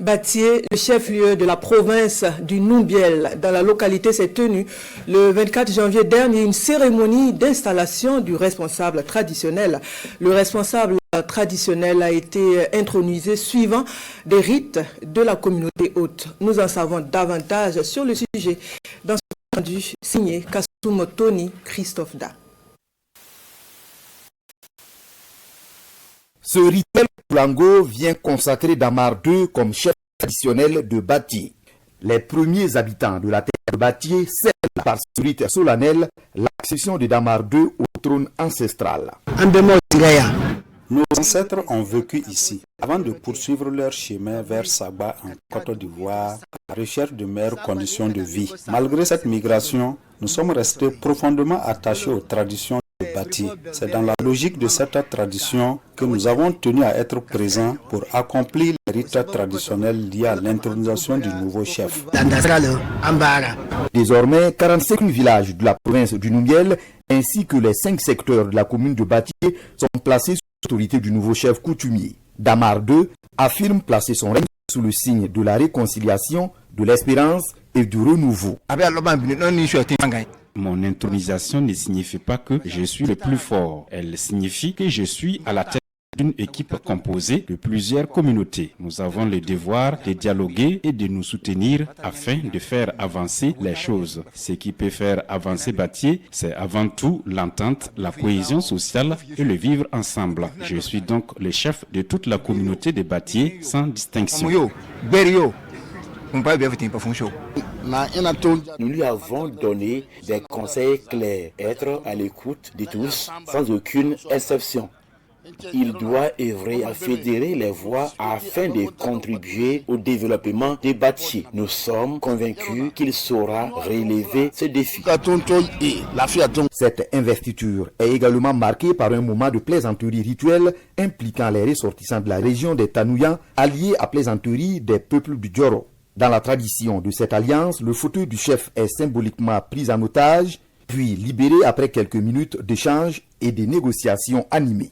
Batié, le chef-lieu de la province du Numbiel, dans la localité, s'est tenue le 24 janvier dernier une cérémonie d'installation du responsable traditionnel. Le responsable traditionnel a été intronisé suivant des rites de la communauté haute. Nous en savons davantage sur le sujet dans ce rendu signé Kasumo Tony Christophe Da. Ce rituel Plango vient consacrer Damar II comme chef traditionnel de Batié. Les premiers habitants de la terre de Batié scellent par ce rite solennel l'accession de Damar II au trône ancestral. Nos ancêtres ont vécu ici avant de poursuivre leur chemin vers Saba en Côte d'Ivoire à la recherche de meilleures conditions de vie. Malgré cette migration, nous sommes restés profondément attachés aux traditions de Batié. C'est dans la logique de cette tradition que nous avons tenu à être présents pour accomplir les rites traditionnels liés à l'intronisation du nouveau chef. Désormais, 45 villages de la province du Numbiel ainsi que les 5 secteurs de la commune de Batié sont placés sous l'autorité du nouveau chef coutumier. Damar II affirme placer son règne sous le signe de la réconciliation, de l'espérance et du renouveau. Mon intronisation ne signifie pas que je suis le plus fort. Elle signifie que je suis à la tête d'une équipe composée de plusieurs communautés. Nous avons le devoir de dialoguer et de nous soutenir afin de faire avancer les choses. Ce qui peut faire avancer Batié, c'est avant tout l'entente, la cohésion sociale et le vivre ensemble. Je suis donc le chef de toute la communauté de Batié sans distinction. Nous lui avons donné des conseils clairs, être à l'écoute de tous sans aucune exception. Il doit œuvrer à fédérer les voix afin de contribuer au développement de Batié. Nous sommes convaincus qu'il saura relever ce défi. Cette investiture est également marquée par un moment de plaisanterie rituelle impliquant les ressortissants de la région des Tanouyans alliés à plaisanterie des peuples du Djoro. Dans la tradition de cette alliance, le fauteuil du chef est symboliquement pris en otage, puis libéré après quelques minutes d'échanges et de négociations animées.